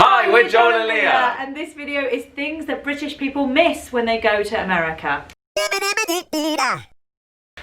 Hi, we're Joel Lia. And this video is things that British people miss when they go to America.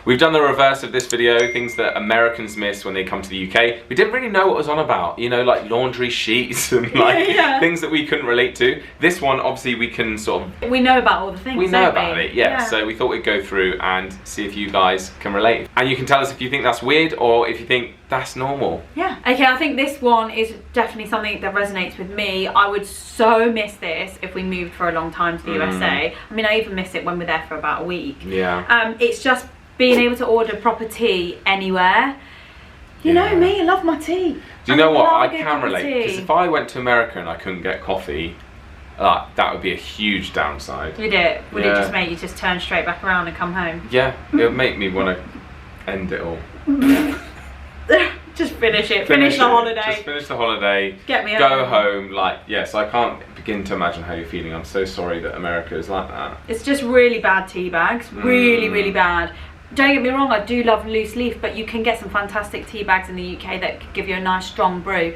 We've done the reverse of this video, things that Americans miss when they come to the UK. We didn't really know what it was on about, you know, like laundry sheets and like things that we couldn't relate to. This one, obviously, we can sort of... We know about all the things, We know about it, yeah. So we thought we'd go through and see if you guys can relate. And you can tell us if you think that's weird or if you think that's normal. Yeah. Okay, I think this one is definitely something that resonates with me. I would so miss this if we moved for a long time to the USA. I mean, I even miss it when we're there for about a week. Yeah. It's just being able to order proper tea anywhere. You know me, I love my tea. Do you know what? I can relate, because if I went to America and I couldn't get coffee, that would be a huge downside. Would it? Would it just make you just turn straight back around and come home? Yeah, it would make me want to end it all. Just finish it. Finish the holiday. Just finish the holiday. Get me Go home. Like, yes, I can't begin to imagine how you're feeling. I'm so sorry that America is like that. It's just really bad tea bags. Really, really bad. Don't get me wrong, I do love loose leaf, but you can get some fantastic tea bags in the UK that could give you a nice strong brew.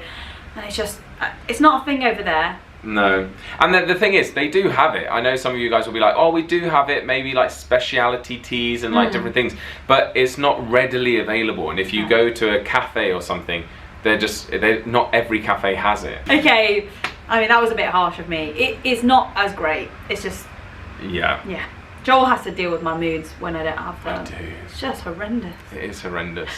And it's just, it's not a thing over there. No. And the thing is, they do have it. I know some of you guys will be like, oh, we do have it, maybe like speciality teas and like different things, but it's not readily available. And if you go to a cafe or something, not every cafe has it. Okay, I mean, that was a bit harsh of me. It's not as great. It's just... Yeah. Yeah. Joel has to deal with my moods when I don't have them. I do. It's just horrendous. It is horrendous.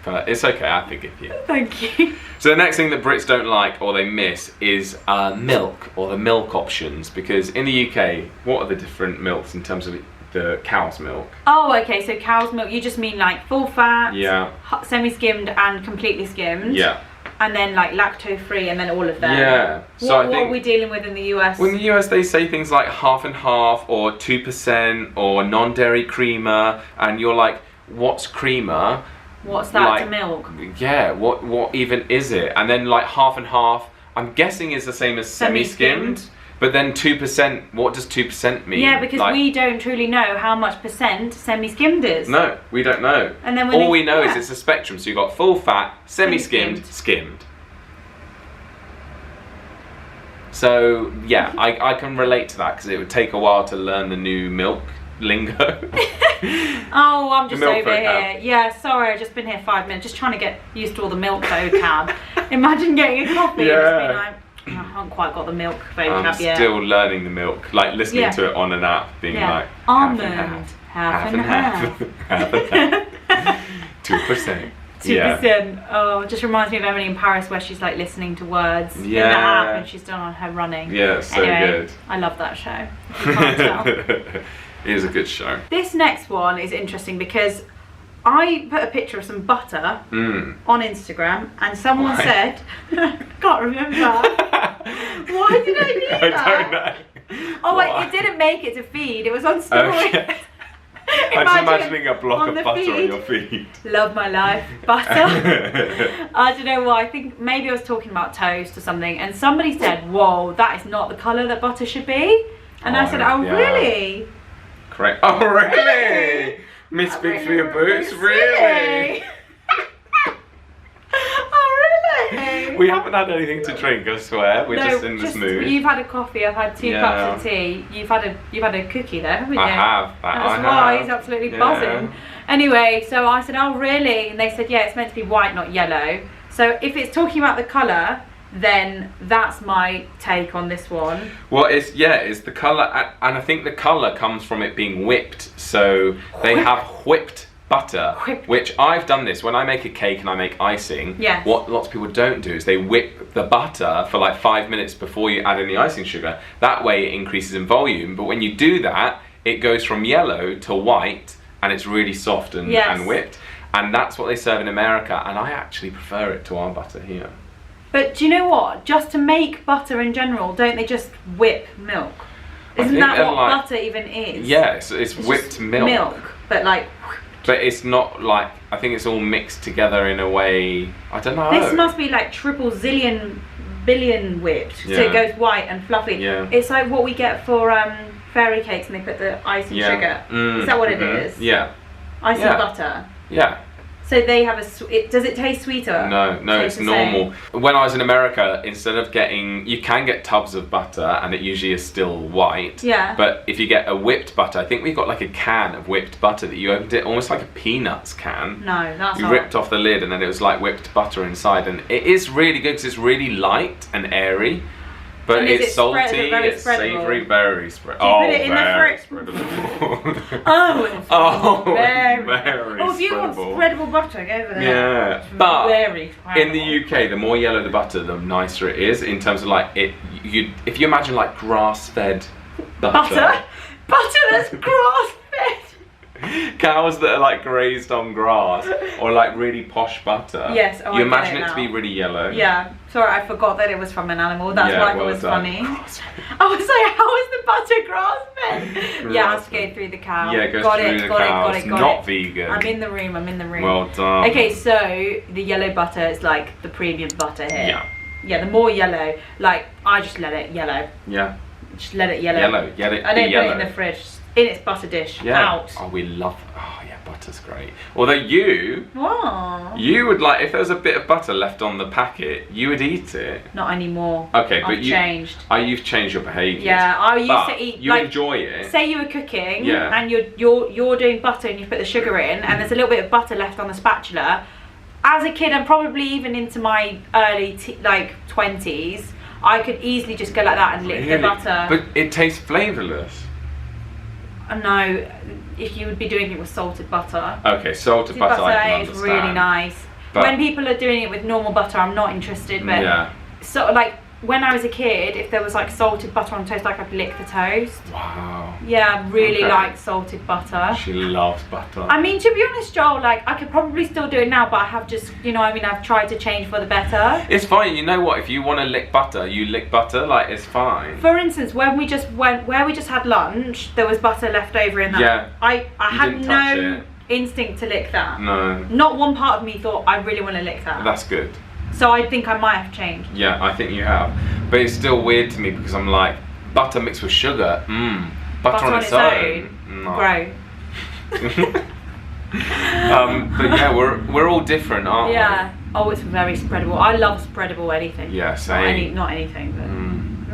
But it's okay, I forgive you. Thank you. So the next thing that Brits don't like or they miss is milk, or the milk options. Because in the UK, what are the different milks in terms of the cow's milk? Oh, okay, so cow's milk, you just mean like full fat, semi-skimmed and completely skimmed. Yeah. And then like lacto-free and then all of them. Yeah. So what are we dealing with in the US? Well, in the US they say things like half and half or 2% or non-dairy creamer, and you're like, what's creamer? What's that to milk? Yeah, what even is it? And then like half and half, I'm guessing is the same as semi-skimmed. But then 2%, what does 2% mean? Yeah, because we don't truly know how much percent semi-skimmed is. No, we don't know. And then all we know is it's a spectrum. So you've got full fat, semi-skimmed, skimmed. So yeah, I can relate to that because it would take a while to learn the new milk lingo. Oh, I'm just over here. Yeah, sorry, I've just been here 5 minutes, just trying to get used to all the milk vocab. Imagine getting a coffee and just being like, I haven't quite got the milk vocab yet. I'm still learning the milk, like listening to it on an app, being like almond, half and half. 2%. 2%. Oh, it just reminds me of Emily in Paris where she's like listening to words in the app and she's done on her running. Yeah, it's so good. I love that show. If you can't tell. It is a good show. This next one is interesting because I put a picture of some butter on Instagram and someone said, I can't remember. Why did I do that? I don't know. Oh wait, it didn't make it to feed, it was on story. Okay. I'm just imagining a block of butter on your feed. Love my life, butter. I don't know why, I think maybe I was talking about toast or something and somebody said, whoa, that is not the colour that butter should be. And I said, oh really? Correct. Oh really? Miss Big for your boots, really? Oh really? We haven't had anything to drink, I swear. We're just in this mood. You've had a coffee, I've had 2 cups of tea. You've had a cookie there, haven't you? I have. That's why he's absolutely buzzing. Anyway, so I said, oh really? And they said, yeah, it's meant to be white, not yellow. So if it's talking about the colour, then that's my take on this one. Well, it's the colour, and I think the colour comes from it being whipped. So they have whipped butter, which I've done this when I make a cake and I make icing. Yes. What lots of people don't do is they whip the butter for like 5 minutes before you add any icing sugar. That way it increases in volume, but when you do that, it goes from yellow to white, and it's really soft and whipped. And that's what they serve in America, and I actually prefer it to our butter here. But do you know what? Just to make butter in general, don't they just whip milk? Isn't that what butter even is? Yeah, it's whipped milk. Milk, but like... But it's not like, I think it's all mixed together in a way, I don't know. This must be like triple zillion billion whipped, so it goes white and fluffy. Yeah. It's like what we get for fairy cakes and they put the icing sugar. Is that what it is? Yeah. Icing butter. Yeah. So they have does it taste sweeter? No, it's normal. When I was in America, instead of you can get tubs of butter, and it usually is still white. Yeah. But if you get a whipped butter, I think we got like a can of whipped butter that you opened it almost like a peanuts can. No, that's You ripped off the lid, and then it was like whipped butter inside, and it is really good because it's really light and airy. But it's salty, it's savoury, very spreadable. Do you put it in the spreadable. Oh, very. Oh, if you want spreadable butter, go over there. Yeah, but very in the UK, the more yellow the butter, the nicer it is. In terms of like if you imagine like grass-fed butter that's grass-fed. Cows that are like grazed on grass, or like really posh butter. Yes, you imagine it to be really yellow. Yeah, sorry, I forgot that it was from an animal. That's why it was funny. I was like, how is the butter grass-fed? Yeah, it has to go through the cow. Yeah, it goes through the cow. It's not vegan. I'm in the room. Well done. Okay, so the yellow butter is like the premium butter here. Yeah. Yeah, the more yellow, like I just let it yellow. Yeah. Just let it yellow. Get it. I don't put it in the fridge. In its butter dish. Yeah. Out. Oh, we love. Oh yeah, butter's great. Although you would like, if there was a bit of butter left on the packet, you would eat it. Not anymore. Okay, I've changed. You've changed your behaviour. Yeah, I used to eat. You enjoy it. Say you were cooking, and you're doing butter, and you put the sugar in, and there's a little bit of butter left on the spatula. As a kid, and probably even into my early 20s, I could easily just go like that and lick the butter. But it tastes flavourless. No, if you would be doing it with salted butter. Okay, salted butter I can understand. Is really nice. But when people are doing it with normal butter, I'm not interested. But sort of like when I was a kid, if there was like salted butter on toast, like I'd lick the toast. Wow. Yeah, I really like salted butter. She loves butter. I mean, to be honest, Joel, like I could probably still do it now, but I have just, I've tried to change for the better. It's fine. You know what? If you want to lick butter, you lick butter. Like, it's fine. For instance, where we just had lunch, there was butter left over in that. Yeah. I had no instinct to lick that. No. Not one part of me thought I really want to lick that. That's good. So I think I might have changed. Yeah, I think you have. But it's still weird to me because I'm like, butter mixed with sugar. Butter on its own. No. Grow. But yeah, we're all different, aren't we? Yeah. Oh, it's very spreadable. I love spreadable anything. Yeah, same. Not anything, but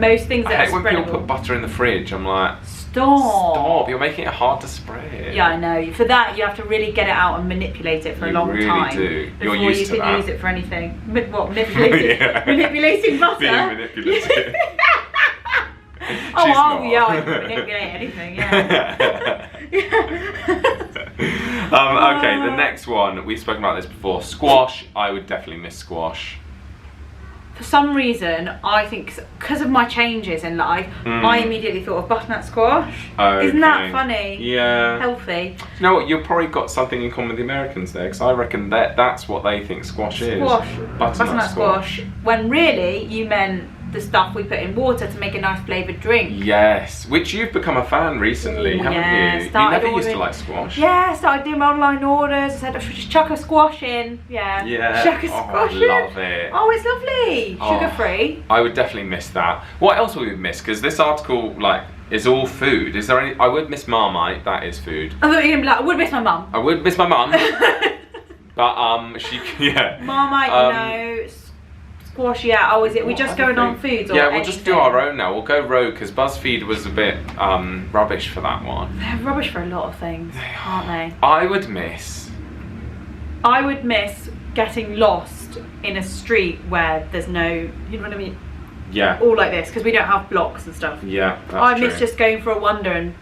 most things that are spreadable. I hate when people put butter in the fridge. I'm like, stop. You're making it hard to spread. Yeah, I know. For that, you have to really get it out and manipulate it for a long time. You really do. Before you can use it for anything. What, manipulating? Manipulating butter? Being manipulative. Yeah, I can manipulate anything, yeah. Okay, the next one, we've spoken about this before. Squash, I would definitely miss squash. For some reason, I think because of my changes in life, I immediately thought of butternut squash. Okay. Isn't that funny? Yeah. Healthy. You know what? You've probably got something in common with the Americans there, because I reckon that's what they think squash is. Butternut squash. When really you meant the stuff we put in water to make a nice flavoured drink. Yes, which you've become a fan recently, haven't you? You never used to like squash. Yeah, started doing my online orders. I said, I should just chuck a squash in. Yeah. Chuck a squash in. I love it. Oh, it's lovely. Sugar free. I would definitely miss that. What else would we miss? Because this article, is all food. Is there any? I would miss Marmite. That is food. I thought you were gonna be like, I would miss my mum. I would miss my mum. But Marmite, no. Squash, yeah. Oh, is it? We just going on foods? Or yeah, we'll just do our own now. We'll go rogue because BuzzFeed was a bit rubbish for that one. They're rubbish for a lot of things, aren't they? I would miss getting lost in a street where there's no, you know what I mean? Yeah. All like this because we don't have blocks and stuff. Yeah, that's I miss true. just going for a wander and.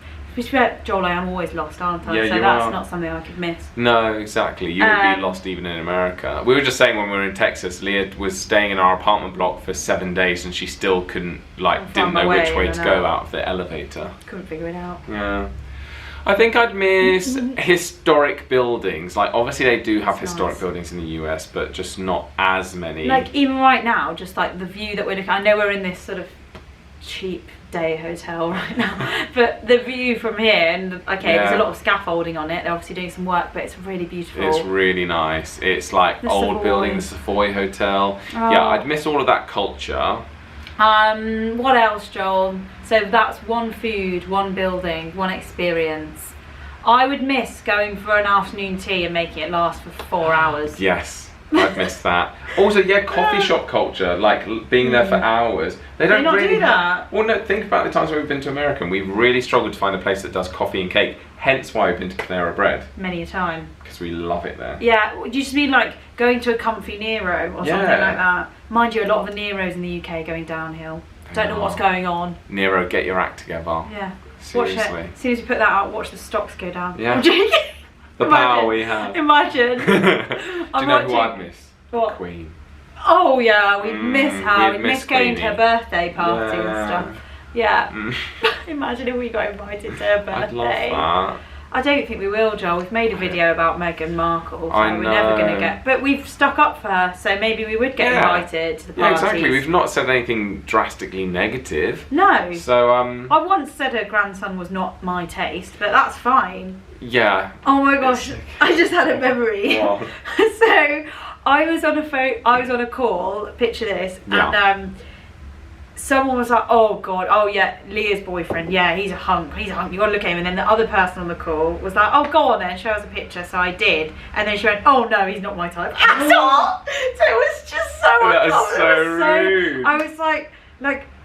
Joel, I am always lost, aren't I? Yeah, so that's not something I could miss. No, exactly. You would be lost even in America. We were just saying when we were in Texas, Leah was staying in our apartment block for 7 days and she still couldn't, didn't know which way to go out of the elevator. Couldn't figure it out. Yeah. I think I'd miss historic buildings. Obviously they do have historic buildings in the US, but just not as many. Even right now, just the view that we're looking at. I know we're in this sort of cheap day hotel right now, but the view from here, and there's a lot of scaffolding on it. They're obviously doing some work, but it's really beautiful. It's really nice. It's like old building, the Savoy Hotel. Oh. Yeah, I'd miss all of that culture. What else, Joel? So that's one food, one building, one experience. I would miss going for an afternoon tea and making it last for 4 hours. Yes, I've missed that. Also, yeah, coffee shop culture, like being there for hours. They don't not really do that. Well, no, think about the times when we've been to America and we've really struggled to find a place that does coffee and cake. Hence why we've been to Panera Bread. Many a time. Because we love it there. Yeah, would you just mean like going to a comfy Nero or something like that? Mind you, a lot of the Neros in the UK going downhill. Don't know what's going on. Nero, get your act together. Yeah. Seriously. Watch it. As soon as you put that out, watch the stocks go down. Yeah. I'm joking. The power we have. Imagine. Do you know who I'd miss? What? Queen. Oh yeah, we'd miss her. We'd miss going to Queenie. her birthday party and stuff. Yeah. Mm. Imagine if we got invited to her birthday. I'd love that. I don't think we will, Joel. We've made a video about Meghan Markle, so I we're never going to know. get... But we've stuck up for her, so maybe we would get invited to the Yeah, parties. exactly. We've not said anything drastically negative. No. So, I once said her grandson was not my taste, but that's fine. yeah. Oh my gosh, I just had a memory. Wow. So, I was on a call, picture this, and someone was like, oh god, oh yeah, Leah's boyfriend, yeah, he's a hunk, you gotta look at him. And then the other person on the call was like, oh, go on then, show us a picture. So I did, and then she went, oh no, he's not my type at all. So it was just so uncomfortable. That is so rude. I was like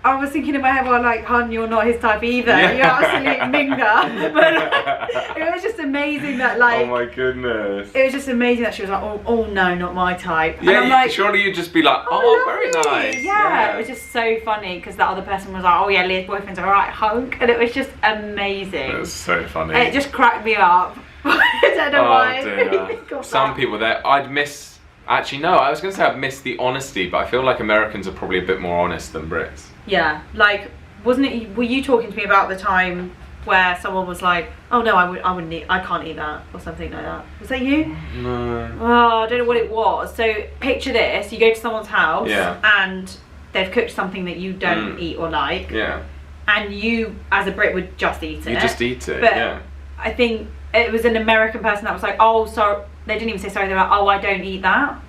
I was thinking in my head, well, like, hun, you're not his type either. Yeah. You're absolute minger. But it was just amazing that, like... Oh my goodness. It was just amazing that she was like, oh no, not my type. Yeah, and I'm like, surely you'd just be like, oh very lovely. nice. Yeah, it was just so funny because that other person was like, oh yeah, Leah's boyfriend's a right hunk. And it was just amazing. It was so funny. And it just cracked me up. I don't know why. Dear. Some people there, I'd miss... Actually, no, I was going to say I'd miss the honesty, but I feel like Americans are probably a bit more honest than Brits. Yeah, like, were you talking to me about the time where someone was like, oh no, I can't eat that, or something like that? Was that you? No. Oh, I don't know what it was. So picture this, you go to someone's house and they've cooked something that you don't eat or like. Yeah. And you, as a Brit, would just eat it. You just eat it, but yeah. I think it was an American person that was like, oh, sorry. They didn't even say sorry, they were like, oh, I don't eat that.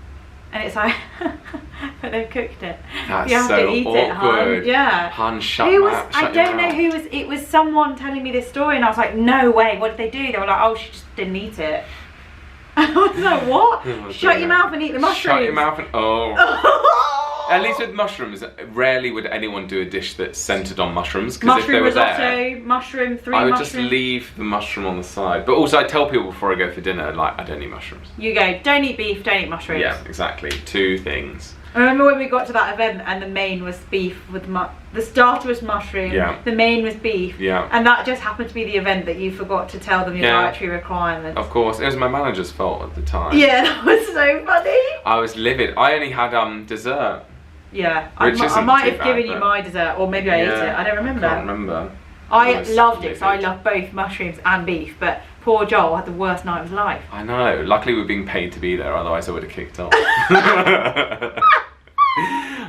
And it's like, but they've cooked it. That's you have so to eat awkward. it, hun. Yeah. Hun, shut I your don't know mouth. who was, it was someone telling me this story and I was like, no way, what did they do? They were like, oh, she just didn't eat it. And I was like, what? Oh, Shut your mouth and eat the mushrooms. Shut your mouth and, oh. At least with mushrooms, rarely would anyone do a dish that's centered on mushrooms. Because if they Mushroom were risotto, there, mushroom, three I would mushrooms. just leave the mushroom on the side. But also I tell people before I go for dinner, like, I don't eat mushrooms. You go, don't eat beef, don't eat mushrooms. Yeah, exactly. 2 things. I remember when we got to that event and the main was beef with the starter was mushroom, the main was beef, and that just happened to be the event that you forgot to tell them your dietary requirements. Of course, it was my manager's fault at the time. Yeah, that was so funny. I was livid. I only had dessert. Yeah, Which I isn't might too have bad, given you but- my dessert, or maybe I ate it. I don't remember. I can't remember. I was loved it because I livid. love both mushrooms and beef, but poor Joel had the worst night of his life. I know. Luckily we're being paid to be there, otherwise I would have kicked off.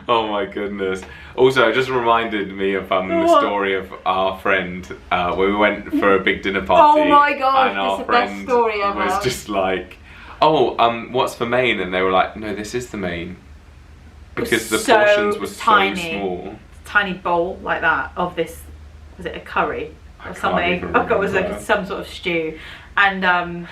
Oh my goodness. Also, it just reminded me of the story of our friend where we went for a big dinner party. Oh my gosh, and our it's the best friend story ever. was just like, oh, what's for main? And they were like, no, this is the main. Because the so portions were tiny. so small. Tiny bowl like that of this, was it a curry I or can't something? even I thought it was remember. like some sort of stew. And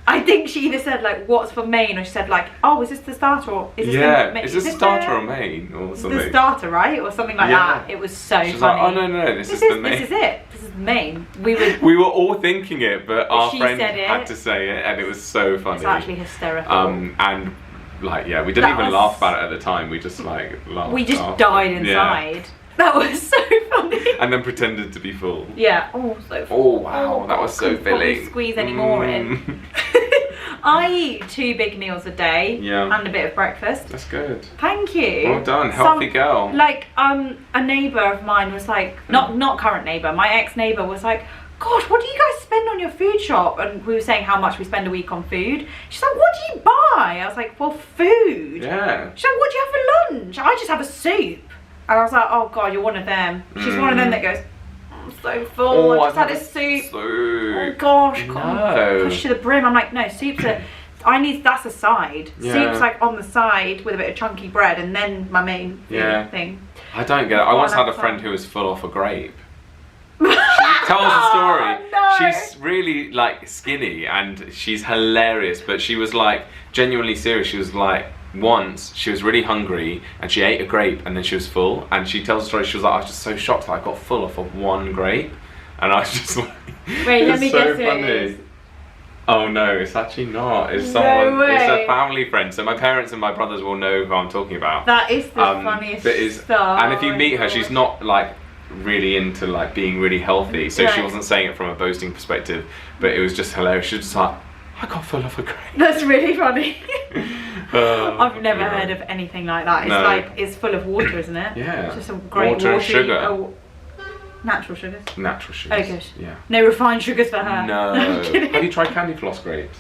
I think she either said like, what's for main? Or she said like, oh, is this the starter? Or is this the main? Is this starter or main or something? The starter, right? Or something like that. It was so She's funny. like, oh no, this is the main. This is it. This is the main. We were all thinking it, but our She friend said it. had to say it, and it was so funny. It's actually hysterical. And like, yeah, we didn't That even was- laugh about it at the time. We just like laughed. we just after. died inside. Yeah. That was so funny. And then pretended to be full. Yeah. Oh, so Oh wow, that was so couldn't probably filling. squeeze any more in. I eat 2 big meals a day and a bit of breakfast. That's good. Thank you. Well done, healthy girl. Like a neighbour of mine was like, not current neighbour, my ex-neighbour was like, gosh, what do you guys spend on your food shop? And we were saying how much we spend a week on food. She's like, what do you buy? I was like, well, food. Yeah. She's like, what do you have for lunch? I just have a soup. And I was like, oh God, you're one of them. She's one of them that goes, I'm so full, I just had a soup. Oh gosh, push to the brim. I'm like, no, soup's that's a side. Yeah. Soup's like on the side with a bit of chunky bread and then my main thing. I don't get it. I once had a friend who was full off a grape. She tells a story. No. she's really like skinny and she's hilarious, but she was like genuinely serious. She was like, once she was really hungry and she ate a grape and then she was full, and she tells the story, she was like, I was just so shocked that I got full off of one grape, and I was just like, wait, let me guess who funny. it is. Oh no, it's actually not. It's No someone. way. It's a family friend. So my parents and my brothers will know who I'm talking about. That is the funniest stuff. And if you meet her, she's not like really into like being really healthy. So she wasn't saying it from a boasting perspective, but it was just hilarious. She was just like, I got full of a grape. That's really funny. I've never heard of anything like that. It's like, it's full of water, isn't it? Yeah. It's just a great water and sugar. Natural sugars. Natural sugars. Oh, good. Yeah. No refined sugars for her. No. Have you tried candy floss grapes?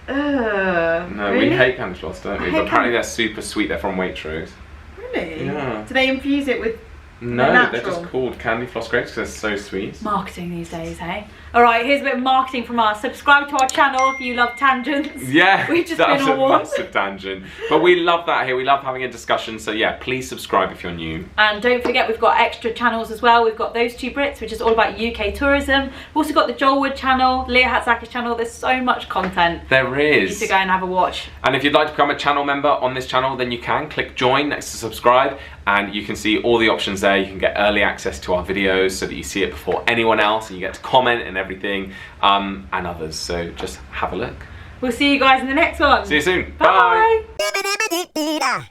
No, really? we hate candy floss, don't we? But apparently they're super sweet. They're from Waitrose. Really? Yeah. Do they infuse it with? No, natural? they're just called candy floss grapes because they're so sweet. Marketing these days, hey? Alright, here's a bit of marketing from us. Subscribe to our channel if you love tangents. Yeah, We've just that been was on one. a massive tangent. But we love that here. We love having a discussion. So yeah, please subscribe if you're new. And don't forget, we've got extra channels as well. We've got Those Two Brits, which is all about UK tourism. We've also got the Joel Wood channel, Leah Hatzakis channel. There's so much content. There is. You need to go and have a watch. And if you'd like to become a channel member on this channel, then you can click join next to subscribe, and you can see all the options there. You can get early access to our videos so that you see it before anyone else, and you get to comment and everything, and others. So just have a look. We'll see you guys in the next one. See you soon. Bye. Bye.